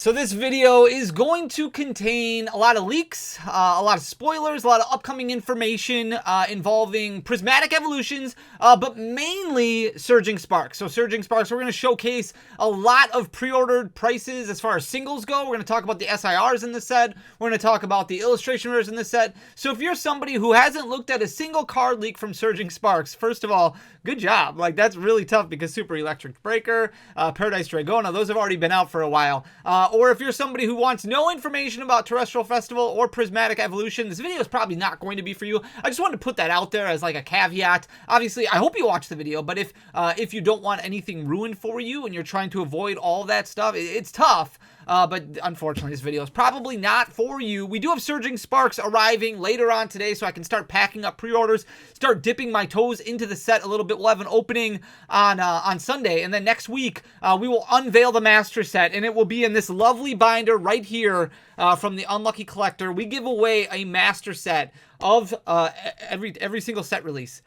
So this video is going to contain a lot of leaks, a lot of spoilers, a lot of upcoming information involving prismatic evolutions, but mainly Surging Sparks. So Surging Sparks, we're going to showcase a lot of pre-ordered prices as far as singles go. We're going to talk about the SIRs in the set. We're going to talk about the illustration rares in the set. So if you're somebody who hasn't looked at a single card leak from Surging Sparks, first of all, good job. Like, that's really tough because Super Electric Breaker, Paradise Dragona, those have already been out for a while. Or if you're somebody who wants no information about Terrestrial Festival or Prismatic Evolution, this video is probably not going to be for you. I just wanted to put that out there as like a caveat. Obviously, I hope you watch the video, but if you don't want anything ruined for you and you're trying to avoid all that stuff, it's tough. But unfortunately, this video is probably not for you. We do have Surging Sparks arriving later on today, so I can start packing up pre-orders, start dipping my toes into the set a little bit. We'll have an opening on Sunday, and then next week, we will unveil the master set, and it will be in this lovely binder right here from the Unlucky Collector. We give away a master set of every single set release.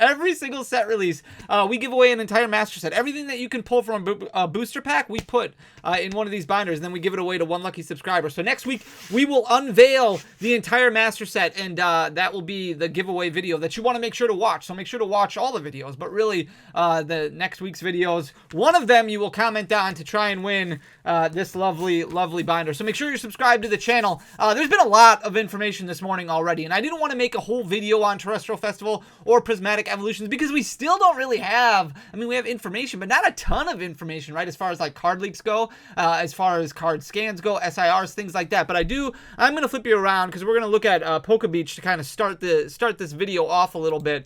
Every single set release, we give away an entire master set. Everything that you can pull from a booster pack, we put in one of these binders, and then we give it away to one lucky subscriber. So next week, we will unveil the entire master set, and that will be the giveaway video that you want to make sure to watch. So make sure to watch all the videos, but really, the next week's videos, one of them you will comment on to try and win this lovely, lovely binder. So make sure you're subscribed to the channel. There's been a lot of information this morning already, and I didn't want to make a whole video on Terrestrial Festival or Prismatic Evolutions because we still don't really have, I mean, we have information, but not a ton of information, right? As far as like card leaks go, as far as card scans go, SIRs, things like that. But I'm going to flip you around because we're going to look at PokeBeach to kind of start this video off a little bit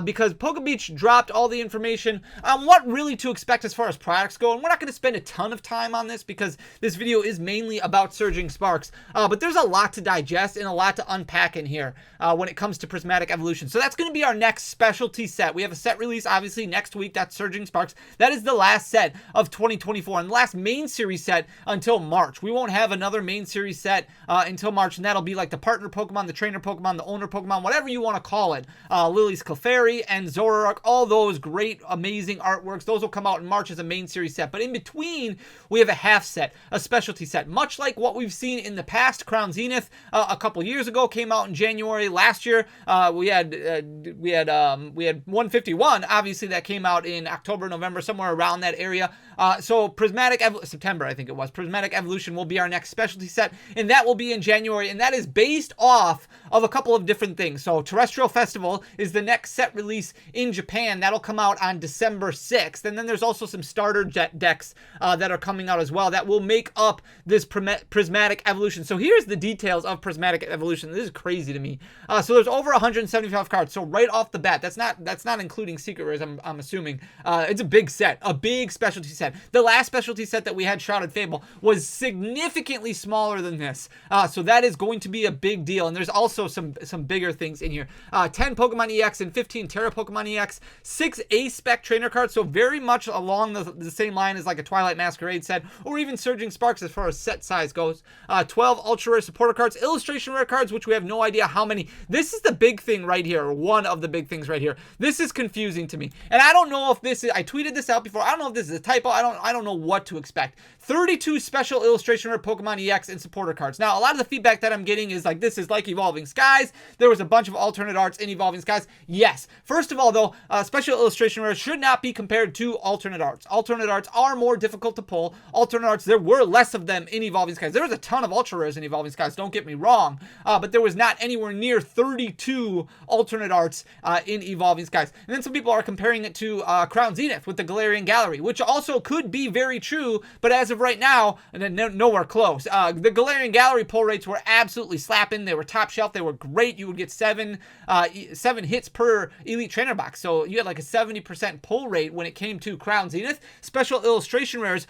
because PokeBeach dropped all the information on what really to expect as far as products go. And we're not going to spend a ton of time on this because this video is mainly about Surging Sparks. But there's a lot to digest and a lot to unpack in here when it comes to Prismatic Evolution. So that's going to be our next specialty set. We have a set release, obviously, next week. That's Surging Sparks. That is the last set of 2024 and the last main series set until March. We won't have another main series set until March, and that'll be like the partner Pokemon, the trainer Pokemon, the owner Pokemon, whatever you want to call it. Lily's Clefairy and Zoroark, all those great, amazing artworks. Those will come out in March as a main series set. But in between, we have a half set, a specialty set, much like what we've seen in the past. Crown Zenith a couple years ago came out in January. Last year, we had 151. Obviously, that came out in October, November, somewhere around that area. So Prismatic September, I think it was. Prismatic Evolution will be our next specialty set, and that will be in January, and that is based off of a couple of different things. So Terrestrial Festival is the next set release in Japan. That'll come out on December 6th, and then there's also some starter decks that are coming out as well that will make up this Prismatic Evolution. So here's the details of Prismatic Evolution. This is crazy to me. So there's over 175 cards. So right off the bat, that's not including secret rares, I'm assuming. It's a big set, a big specialty set. The last specialty set that we had, Shrouded Fable, was significantly smaller than this. So that is going to be a big deal. And there's also some bigger things in here. 10 Pokemon EX and 15 Terra Pokemon EX, 6 A-Spec trainer cards, so very much along the same line as like a Twilight Masquerade set, or even Surging Sparks as far as set size goes. 12 Ultra Rare Supporter cards, Illustration Rare cards, which we have no idea how many. This is the big thing right here, or one of the big things right here. This is confusing to me. And I don't know if this is, I tweeted this out before, I don't know if this is a typo, I don't know what to expect. 32 special Illustration Rare Pokemon EX and Supporter cards. Now, a lot of the feedback that I'm getting is like, this is like Evolving Skies. There was a bunch of alternate arts in Evolving Skies. Yes. First of all, though, special Illustration Rares should not be compared to alternate arts. Alternate arts are more difficult to pull. Alternate arts, there were less of them in Evolving Skies. There was a ton of Ultra Rares in Evolving Skies, don't get me wrong, but there was not anywhere near 32 alternate arts in Evolving Skies. And then some people are comparing it to Crown Zenith with the Galarian Gallery, which also could be very true, but as of right now, nowhere close. The Galarian Gallery pull rates were absolutely slapping. They were top shelf. They were great. You would get seven hits per Elite Trainer box. So you had like a 70% pull rate when it came to Crown Zenith. Special Illustration Rares,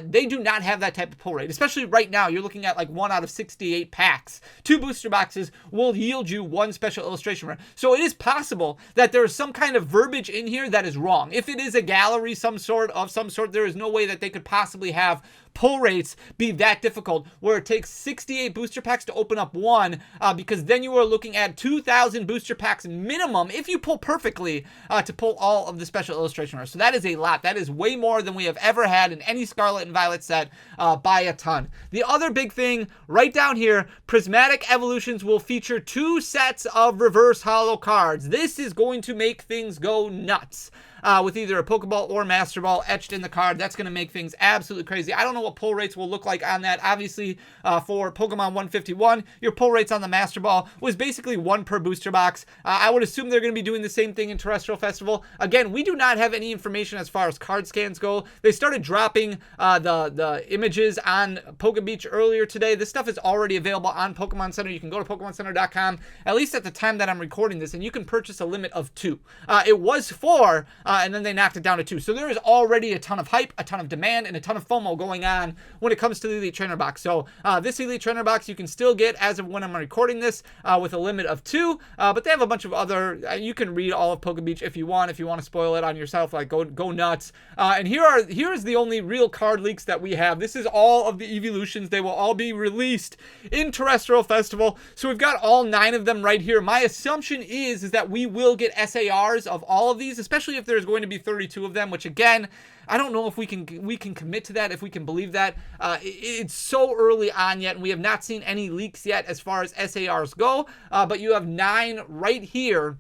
they do not have that type of pull rate, especially right now. You're looking at like 1 out of 68 packs. 2 booster boxes will yield you 1 special illustration rare. So it is possible that there is some kind of verbiage in here that is wrong. If it is a gallery some sort, there is no way that they could possibly have pull rates be that difficult where it takes 68 booster packs to open up one, because then you are looking at 2,000 booster packs minimum if you pull perfectly to pull all of the special illustration rares. So that is a lot. That is way more than we have ever had in any Scarlet and Violet set by a ton. The other big thing right down here, Prismatic Evolutions will feature 2 sets of reverse holo cards. This is going to make things go nuts. With either a Pokeball or Master Ball etched in the card. That's going to make things absolutely crazy. I don't know what pull rates will look like on that. Obviously, for Pokemon 151, your pull rates on the Master Ball was basically 1 per booster box. I would assume they're going to be doing the same thing in Terrestrial Festival. Again, we do not have any information as far as card scans go. They started dropping the images on Pokebeach earlier today. This stuff is already available on Pokemon Center. You can go to pokemoncenter.com, at least at the time that I'm recording this, and you can purchase a limit of 2. It was 4, and then they knocked it down to 2. So there is already a ton of hype, a ton of demand, and a ton of FOMO going on when it comes to the Elite Trainer box. So this Elite Trainer box you can still get as of when I'm recording this with a limit of 2, but they have a bunch of other, you can read all of Pokebeach if you want to spoil it on yourself, like go nuts. And here is the only real card leaks that we have. This is all of the evolutions. They will all be released in Terrestrial Festival. So we've got all 9 of them right here. My assumption is that we will get SARs of all of these, especially if there's going to be 32 of them, which again, I don't know if we can commit to that, if we can believe that. It's so early on yet, and we have not seen any leaks yet as far as SARs go, but you have 9 right here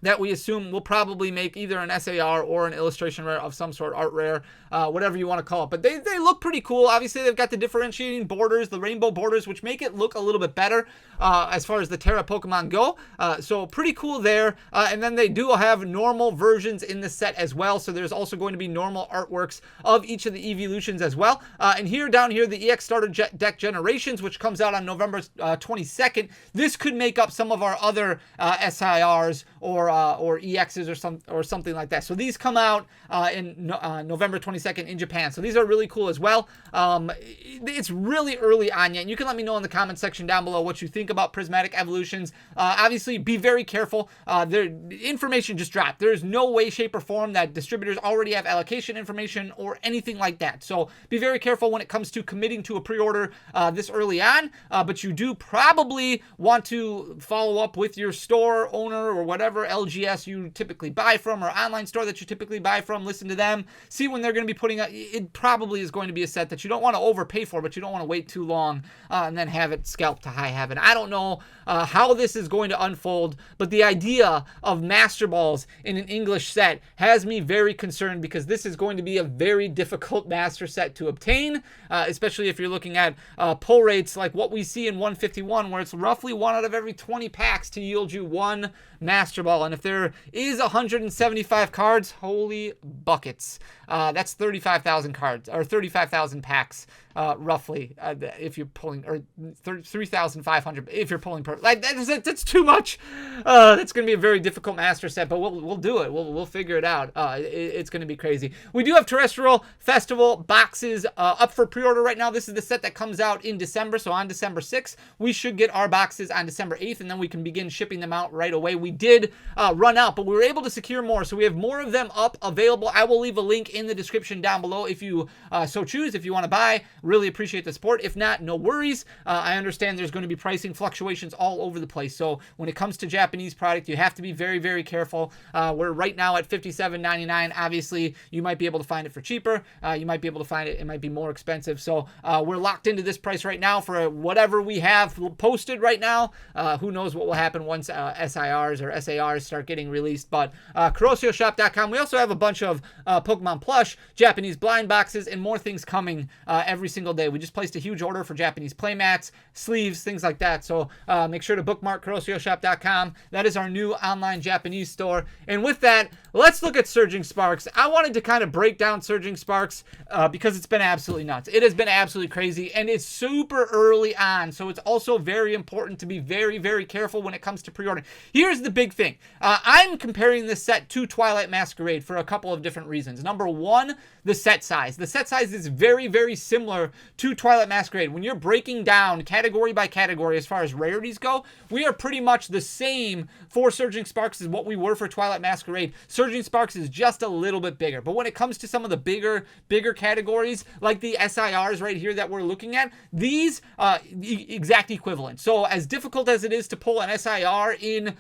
that we assume will probably make either an SAR or an illustration rare of some sort, art rare, whatever you want to call it. But they look pretty cool. Obviously, they've got the differentiating borders, the rainbow borders, which make it look a little bit better as far as the Terra Pokemon go. So pretty cool there. And then they do have normal versions in the set as well. So there's also going to be normal artworks of each of the evolutions as well. And here, down here, the EX Starter Deck Generations, which comes out on November 22nd. This could make up some of our other SIRs or EXs or something like that. So these come out in November 22nd in Japan. So these are really cool as well. It's really early on yet. And you can let me know in the comment section down below what you think about Prismatic Evolutions. Obviously, be very careful. The information just dropped. There's no way, shape, or form that distributors already have allocation information or anything like that. So be very careful when it comes to committing to a pre-order this early on. But you do probably want to follow up with your store owner or whatever LGS you typically buy from or online store that you typically buy from. Listen to them. See when they're going to be putting it probably is going to be a set that you don't want to overpay for, but you don't want to wait too long and then have it scalped to high heaven. I don't know how this is going to unfold, but the idea of Master Balls in an English set has me very concerned because this is going to be a very difficult Master set to obtain, especially if you're looking at pull rates like what we see in 151, where it's roughly 1 out of every 20 packs to yield you 1 Master Ball. And if there is 175 cards, holy buckets. That's 35,000 cards, or 35,000 packs, roughly, if you're pulling, or 3,500 if you're pulling per. Like that's too much. That's going to be a very difficult Master set, but we'll do it. We'll figure it out. It's going to be crazy. We do have Terrestrial Festival boxes up for pre-order right now. This is the set that comes out in December, so on December 6th, we should get our boxes on December 8th, and then we can begin shipping them out right away. We did run out, but we were able to secure more, so we have more of them up available. I will leave a link in the description down below if you so choose, if you want to buy. Really appreciate the support. If not, no worries. I understand there's going to be pricing fluctuations all over the place, so when it comes to Japanese product, you have to be very, very careful. We're right now at $57.99. Obviously, you might be able to find it for cheaper. You might be able to find it might be more expensive, so we're locked into this price right now for whatever we have posted right now. Who knows what will happen once SIRs or SARs start getting released. But KurosioShop.com, we also have a bunch of Pokemon plush, Japanese blind boxes, and more things coming every single day. We just placed a huge order for Japanese playmats, sleeves, things like that. So make sure to bookmark KurosioShop.com. That is our new online Japanese store. And with that, let's look at Surging Sparks. I wanted to kind of break down Surging Sparks because it's been absolutely nuts. It has been absolutely crazy, and it's super early on. So it's also very important to be very, very careful when it comes to pre-ordering. Here's the big thing. I'm comparing this set to Twilight Masquerade for a couple of different reasons. Number one, the set size. The set size is very, very similar to Twilight Masquerade. When you're breaking down category by category as far as rarities go, we are pretty much the same for Surging Sparks as what we were for Twilight Masquerade. Surging Sparks is just a little bit bigger. But when it comes to some of the bigger categories, like the SIRs right here that we're looking at, these exact equivalent. So as difficult as it is to pull an SIR in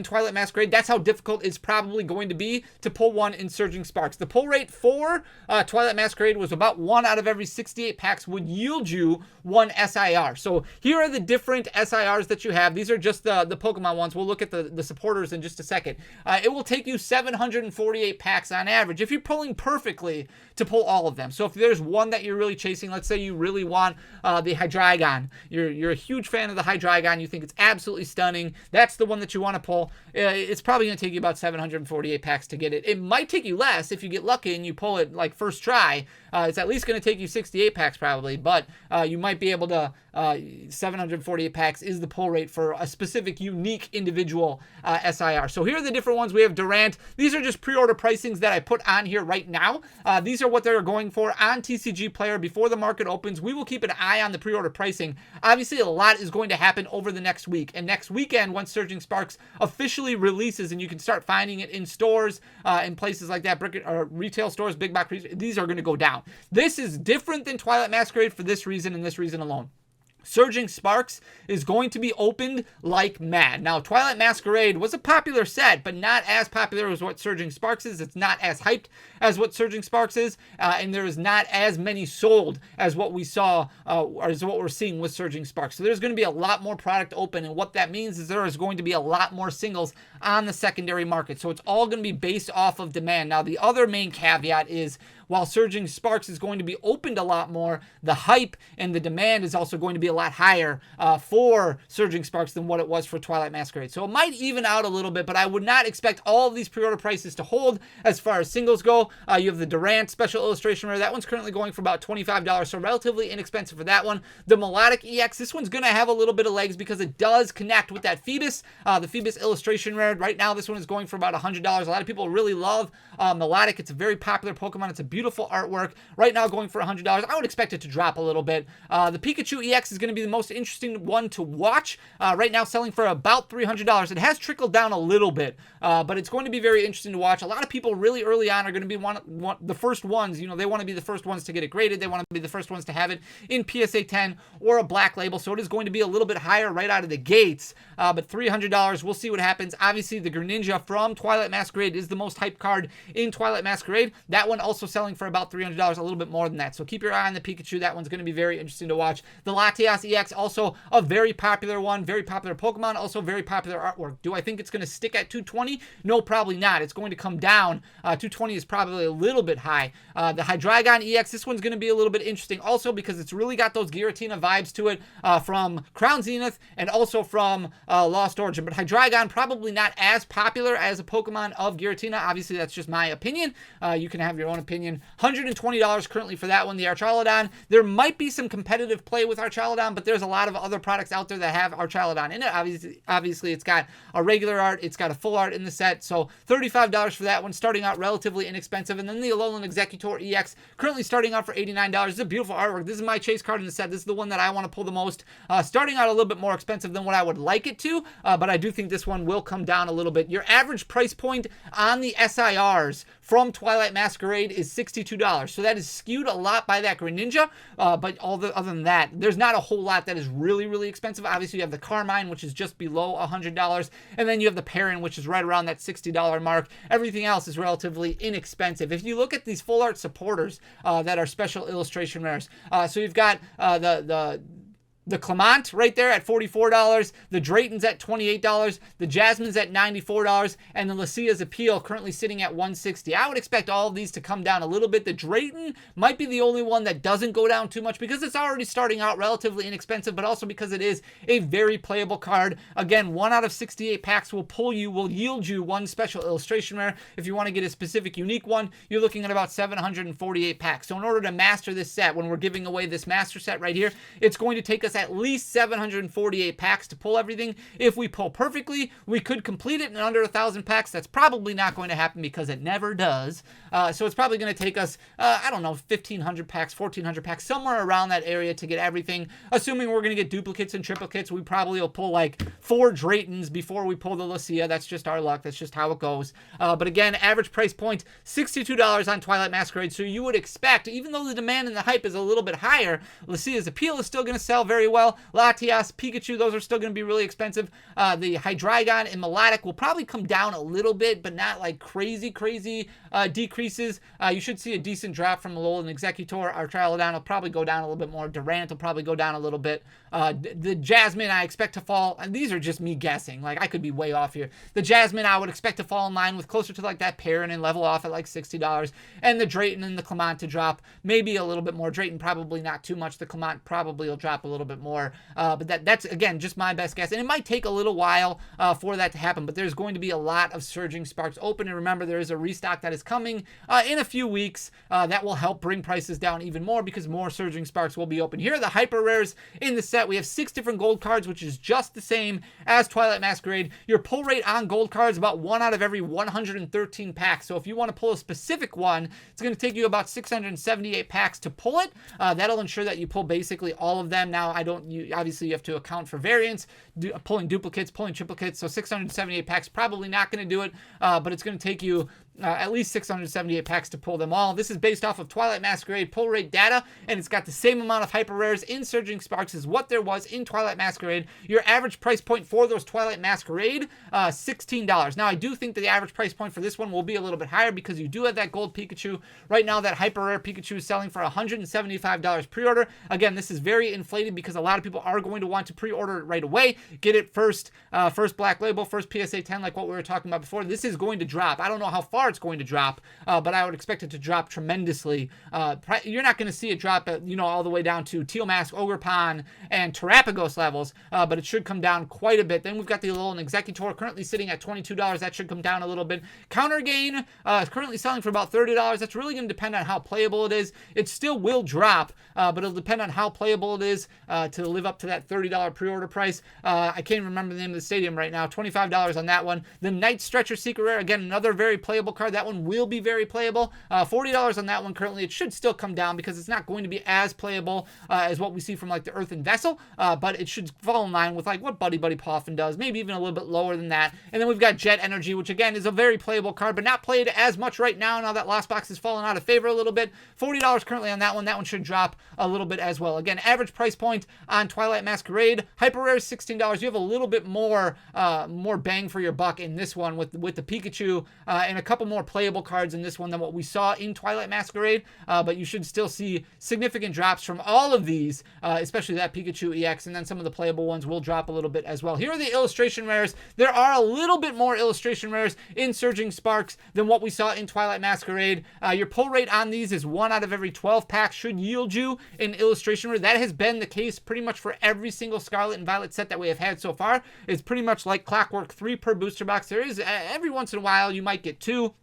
Twilight Masquerade, that's how difficult it's probably going to be to pull one in Surging Sparks. The pull rate for Twilight Masquerade was about 1 out of every 68 packs would yield you one SIR. So here are the different SIRs that you have. These are just the Pokemon ones. We'll look at the supporters in just a second. It will take you 748 packs on average if you're pulling perfectly to pull all of them. So if there's one that you're really chasing, let's say you really want the Hydreigon, you're a huge fan of the Hydreigon, you think it's absolutely stunning, that's the one that you want to pull. It's probably going to take you about 748 packs to get it. It might take you less if you get lucky and you pull it like first try. It's at least going to take you 68 packs probably, but you might be able to 748 packs is the pull rate for a specific unique individual SIR. So here are the different ones. We have Durant. These are just pre-order pricings that I put on here right now. These are what they're going for on TCG Player before the market opens. We will keep an eye on the pre-order pricing. Obviously, a lot is going to happen over the next week. And next weekend, once Surging Sparks officially releases and you can start finding it in stores and places like that, retail stores, big box, these are going to go down. This is different than Twilight Masquerade for this reason and this reason alone. Surging Sparks is going to be opened like mad. Now, Twilight Masquerade was a popular set, but not as popular as what Surging Sparks is. It's not as hyped as what Surging Sparks is, and there is not as many sold as what we saw, or as what we're seeing with Surging Sparks. So there's going to be a lot more product open, and what that means is there is going to be a lot more singles on the secondary market. So it's all going to be based off of demand. Now, the other main caveat is, while Surging Sparks is going to be opened a lot more, the hype and the demand is also going to be a lot higher for Surging Sparks than what it was for Twilight Masquerade. So it might even out a little bit, but I would not expect all of these pre-order prices to hold as far as singles go. You have the Durant Special Illustration Rare. That one's currently going for about $25, so relatively inexpensive for that one. The Melodic EX, this one's going to have a little bit of legs because it does connect with that Phoebus, the Phoebus Illustration Rare. Right now, this one is going for about $100. A lot of people really love Melodic. It's a very popular Pokemon. It's a beautiful artwork. Right now going for $100. I would expect it to drop a little bit. The Pikachu EX is going to be the most interesting one to watch. Right now selling for about $300. It has trickled down a little bit, but it's going to be very interesting to watch. A lot of people really early on are going to be the first ones. You know, they want to be the first ones to get it graded. They want to be the first ones to have it in PSA 10 or a black label. So it is going to be a little bit higher right out of the gates. But $300, we'll see what happens. Obviously, the Greninja from Twilight Masquerade is the most hyped card in Twilight Masquerade. That one also selling for about $300, a little bit more than that. So keep your eye on the Pikachu. That one's going to be very interesting to watch. The Latias EX, also a very popular one, very popular Pokemon, also very popular artwork. Do I think it's going to stick at 220? No, probably not. It's going to come down. 220 is probably a little bit high. The Hydreigon EX, this one's going to be a little bit interesting also because it's really got those Giratina vibes to it from Crown Zenith and also from Lost Origin. But Hydreigon probably not as popular as a Pokemon of Giratina. Obviously, that's just my opinion. You can have your own opinion. $120 currently for that one. The Archaludon, there might be some competitive play with Archaludon, but there's a lot of other products out there that have Archaludon in it. Obviously, it's got a regular art, it's got a full art in the set, so $35 for that one, starting out relatively inexpensive. And then the Alolan Executor EX, currently starting out for $89. It's a beautiful artwork. This is my chase card in the set. This is the one that I want to pull the most. Starting out a little bit more expensive than what I would like it to, but I do think this one will come down a little bit. Your average price point on the SIRs from Twilight Masquerade is $62. So that is skewed a lot by that Greninja, but other than that, there's not a whole lot that is really, really expensive. Obviously, you have the Carmine, which is just below $100, and then you have the Perrin, which is right around that $60 mark. Everything else is relatively inexpensive. If you look at these full art supporters that are special illustration rares, so you've got the Clement right there at $44, the Drayton's at $28, the Jasmine's at $94, and the Latias Appeal currently sitting at $160. I would expect all of these to come down a little bit. The Drayton might be the only one that doesn't go down too much because it's already starting out relatively inexpensive, but also because it is a very playable card. Again, 1 out of 68 packs will yield you one special illustration rare. If you want to get a specific unique one, you're looking at about 748 packs. So in order to master this set, when we're giving away this master set right here, it's going to take us at least 748 packs to pull everything. If we pull perfectly, we could complete it in under 1,000 packs. That's probably not going to happen because it never does. So it's probably going to take us, I don't know, 1,500 packs, 1,400 packs, somewhere around that area to get everything. Assuming we're going to get duplicates and triplicates, we probably will pull like 4 Draytons before we pull the Latias. That's just our luck. That's just how it goes. But again, average price point, $62 on Twilight Masquerade. So you would expect, even though the demand and the hype is a little bit higher, Latias appeal is still going to sell very well. Latias, Pikachu, those are still going to be really expensive. The Hydreigon and Melodic will probably come down a little bit, but not like crazy decreases. You should see a decent drop from Alolan Executor. Our Trialodon will probably go down a little bit more. Durant will probably go down a little bit. The Jasmine I expect to fall, and these are just me guessing. Like, I could be way off here. The Jasmine I would expect to fall in line with closer to like that Perrin and level off at like $60. And the Drayton and the Clement to drop maybe a little bit more. Drayton probably not too much. The Clement probably will drop a little bit more. But that's, again, just my best guess. And it might take a little while for that to happen, but there's going to be a lot of Surging Sparks open. And remember, there is a restock that is coming in a few weeks that will help bring prices down even more because more Surging Sparks will be open. Here are the hyper rares in the set. We have 6 different gold cards, which is just the same as Twilight Masquerade. Your pull rate on gold cards about 1 out of every 113 packs. So if you want to pull a specific one, it's going to take you about 678 packs to pull it. That'll ensure that you pull basically all of them. Now, obviously you have to account for variants, pulling duplicates, pulling triplicates. So 678 packs probably not going to do it, but it's going to take you at least 678 packs to pull them all. This is based off of Twilight Masquerade pull rate data, and it's got the same amount of hyper rares in Surging Sparks as what there was in Twilight Masquerade. Your average price point for those Twilight Masquerade, $16. Now, I do think that the average price point for this one will be a little bit higher because you do have that gold Pikachu. Right now, that hyper rare Pikachu is selling for $175 pre-order. Again, this is very inflated because a lot of people are going to want to pre-order it right away. Get it first Black Label, first PSA 10, like what we were talking about before. This is going to drop. I don't know how far it's going to drop, but I would expect it to drop tremendously. You're not going to see it drop, all the way down to Teal Mask, Ogerpon, and Terapagos levels, but it should come down quite a bit. Then we've got the Alolan Executor currently sitting at $22. That should come down a little bit. Counter Gain is currently selling for about $30. That's really going to depend on how playable it is. It still will drop, but it'll depend on how playable it is to live up to that $30 pre-order price. I can't remember the name of the stadium right now. $25 on that one. The Night Stretcher Secret Rare, again, another very playable card. That one will be very playable. $40 on that one currently. It should still come down because it's not going to be as playable as what we see from like the Earthen Vessel, but it should fall in line with like what Buddy Poffin does, maybe even a little bit lower than that. And then we've got Jet Energy, which again is a very playable card, but not played as much right now that Lost Box has fallen out of favor a little bit. $40 currently on that one. That one should drop a little bit as well. Again, average price point on Twilight Masquerade. Hyper Rare is $16. You have a little bit more bang for your buck in this one with the Pikachu and a couple more playable cards in this one than what we saw in Twilight Masquerade, but you should still see significant drops from all of these, especially that Pikachu EX, and then some of the playable ones will drop a little bit as well. Here are the illustration rares. There are a little bit more illustration rares in Surging Sparks than what we saw in Twilight Masquerade. Your pull rate on these is 1 out of every 12 packs should yield you an illustration rare. That has been the case pretty much for every single Scarlet and Violet set that we have had so far. It's pretty much like clockwork, 3 per booster box. There is every once in a while you might get 2.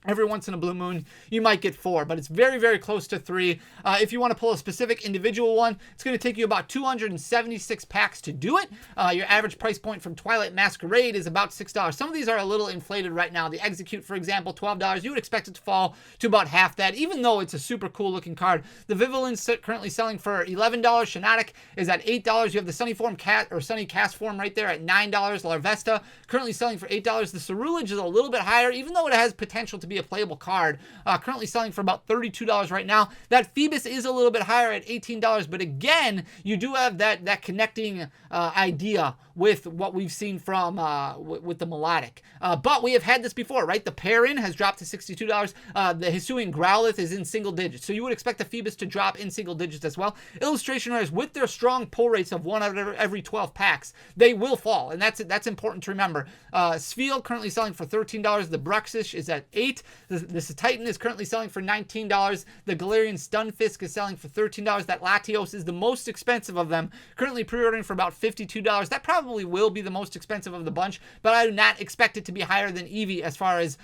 Every once in a blue moon, you might get 4, but it's very, very close to 3. If you want to pull a specific individual one, it's going to take you about 276 packs to do it. Your average price point from Twilight Masquerade is about $6. Some of these are a little inflated right now. The Execute, for example, $12. You would expect it to fall to about half that, even though it's a super cool looking card. The Vivilin's currently selling for $11. Shiinotic is at $8. You have the Sunny Cast form right there at $9. Larvesta currently selling for $8. The Cerulege is a little bit higher, even though it has potential to be a playable card, currently selling for about $32 right now. That Phoebus is a little bit higher at $18, but again, you do have that connecting idea with what we've seen from with the Melodic. But we have had this before, right? The Perrin has dropped to $62. The Hisuian Growlithe is in single digits, so you would expect the Phoebus to drop in single digits as well. Illustration rares, with their strong pull rates of 1 out of every 12 packs, they will fall, and that's important to remember. Spheal currently selling for $13. The Bruxish is at $8. This Titan is currently selling for $19. The Galarian Stunfisk is selling for $13. That Latios is the most expensive of them, currently pre-ordering for about $52. That probably will be the most expensive of the bunch, but I do not expect it to be higher than Eevee as far as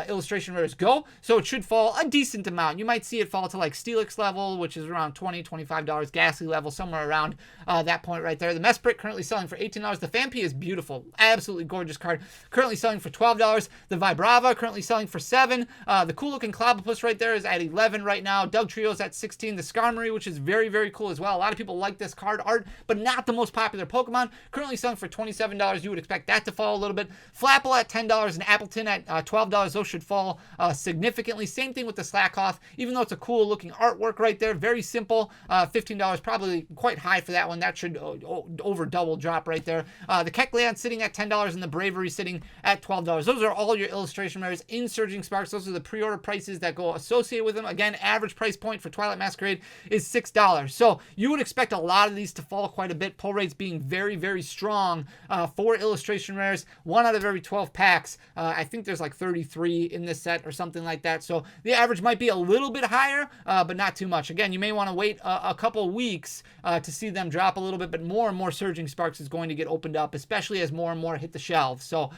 illustration rares go, so it should fall a decent amount. You might see it fall to like Steelix level, which is around $20, $25, Ghastly level, somewhere around that point right there. The Mesprit currently selling for $18. The Phanpy is beautiful, absolutely gorgeous card, currently selling for $12. The Vibrava currently selling for $7. The cool looking Clobbopus right there is at $11 right now. Doug Trio's at $16. The Skarmory, which is very, very cool as well. A lot of people like this card art, but not the most popular Pokemon, currently selling for $27. You would expect that to fall a little bit. Flapple at $10 and Appleton at $12. Those should fall significantly. Same thing with the Slackoth, even though it's a cool looking artwork right there. Very simple. $15, probably quite high for that one. That should over double drop right there. The Kecleon sitting at $10 and the Bravery sitting at $12. Those are all your illustration rares in Surging Sparks. Those are the pre-order prices that go associated with them. Again, average price point for Twilight Masquerade is $6. So you would expect a lot of these to fall quite a bit. Pull rates being very, very strong for illustration rares. 1 out of every 12 packs. I think there's like 33 in this set or something like that. So the average might be a little bit higher, but not too much. Again, you may want to wait a couple weeks to see them drop a little bit, but more and more Surging Sparks is going to get opened up, especially as more and more hit the shelves. So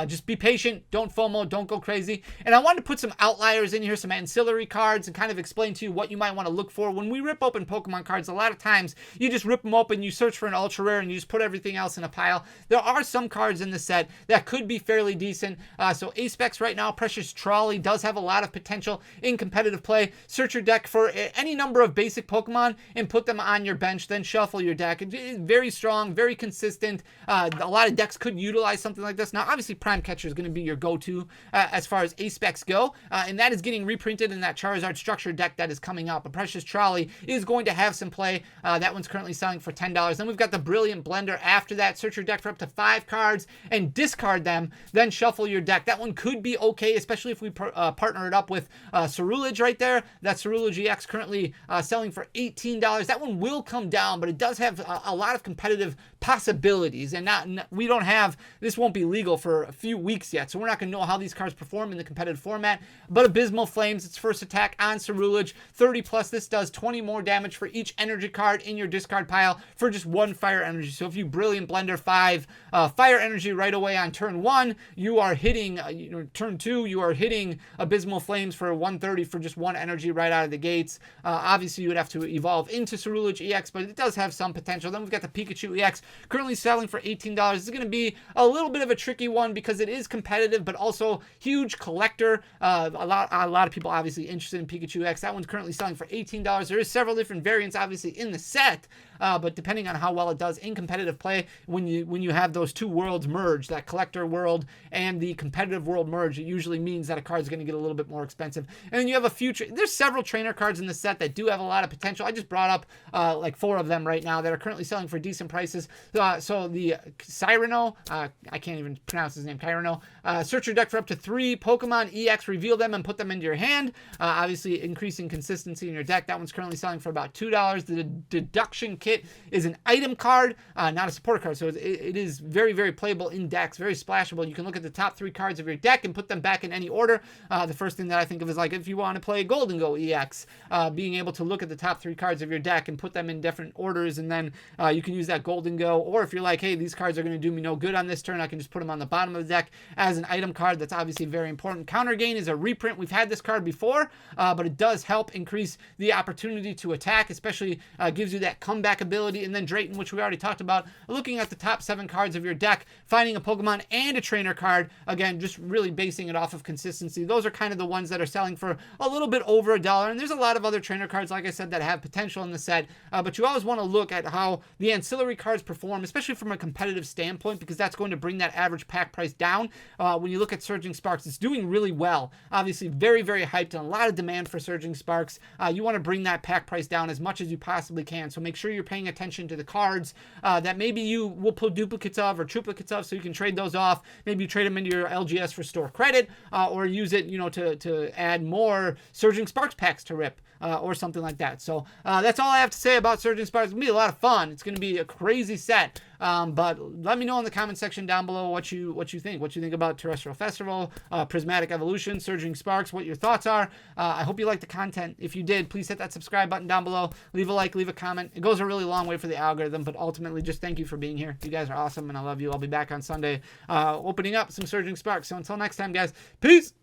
just be patient. Don't FOMO. Don't go crazy. And I wanted to put some outliers in here, some ancillary cards, and kind of explain to you what you might want to look for. When we rip open Pokemon cards, a lot of times you just rip them open, you search for an ultra rare, and you just put everything else in a pile. There are some cards in the set that could be fairly decent. So Apex right now, Precious Trolley does have a lot of potential in competitive play. Search your deck for any number of basic Pokemon and put them on your bench, then shuffle your deck. It's very strong, very consistent. A lot of decks could utilize something like this. Now, obviously, Prime Catcher is going to be your go-to as far as Apex go, and that is getting reprinted in that Charizard structure deck that is coming up. A Precious Trolley is going to have some play. That one's currently selling for $10. Then we've got the Brilliant Blender after that. Search your deck for up to 5 cards and discard them, then shuffle your deck. That one could be okay, especially if we partner it up with Cerulege right there. That Cerulege EX currently selling for $18. That one will come down, but it does have a lot of competitive possibilities, and we don't have, this won't be legal for a few weeks yet, so we're not going to know how these cards perform in the competitive format. But Abysmal Flames, its first attack on Cerulege, 30 plus. This does 20 more damage for each energy card in your discard pile for just 1 fire energy. So if you Brilliant Blender 5 fire energy right away on turn 1, you are hitting, turn 2, you are hitting Abysmal Flames for 130 for just 1 energy right out of the gates. Obviously, you would have to evolve into Cerulege EX, but it does have some potential. Then we've got the Pikachu EX, currently selling for $18. This is going to be a little bit of a tricky one because it is competitive, but also huge collector. A lot of people obviously interested in Pikachu X. That one's currently selling for $18. There is several different variants obviously in the set, but depending on how well it does in competitive play, when you have those two worlds merge, that collector world and the competitive world merge, it usually means that a card is going to get a little bit more expensive. And then you have a few, there's several trainer cards in the set that do have a lot of potential. I just brought up like 4 of them right now that are currently selling for decent prices. So the Cyrano, I can't even pronounce his name, Cyrano. Search your deck for up to 3 Pokemon EX, reveal them and put them into your hand. Obviously increasing consistency in your deck. That one's currently selling for about $2. The Deduction Kit is an item card, not a supporter card. So it is very, very playable in decks, very splashable. You can look at the top 3 cards of your deck and put them back in any order. The first thing that I think of is like if you want to play Golden Go EX, being able to look at the top 3 cards of your deck and put them in different orders, and then you can use that Golden Go. Or if you're like, hey, these cards are going to do me no good on this turn, I can just put them on the bottom of the deck as an item card. That's obviously very important. Counter Gain is a reprint. We've had this card before, but it does help increase the opportunity to attack, especially gives you that comeback ability. And then Drayton, which we already talked about, looking at the top 7 cards of your deck, finding a Pokemon and a trainer card, again, just really basing it off of consistency. Those are kind of the ones that are selling for a little bit over $1. And there's a lot of other trainer cards, like I said, that have potential in the set, but you always want to look at how the ancillary cards perform, especially from a competitive standpoint, because that's going to bring that average pack price down. When you look at Surging Sparks, it's doing really well. Obviously, very, very hyped and a lot of demand for Surging Sparks. You want to bring that pack price down as much as you possibly can. So make sure you're paying attention to the cards that maybe you will pull duplicates of or triplicates of, so you can trade those off. Maybe you trade them into your LGS for store credit, or use it, to add more Surging Sparks packs to rip. or something like that. So that's all I have to say about Surging Sparks. It's going to be a lot of fun. It's going to be a crazy set. But let me know in the comment section down below what you think. What you think about Terrestrial Festival, Prismatic Evolution, Surging Sparks, what your thoughts are. I hope you liked the content. If you did, please hit that subscribe button down below. Leave a like, leave a comment. It goes a really long way for the algorithm, but ultimately just thank you for being here. You guys are awesome, and I love you. I'll be back on Sunday opening up some Surging Sparks. So until next time, guys, peace!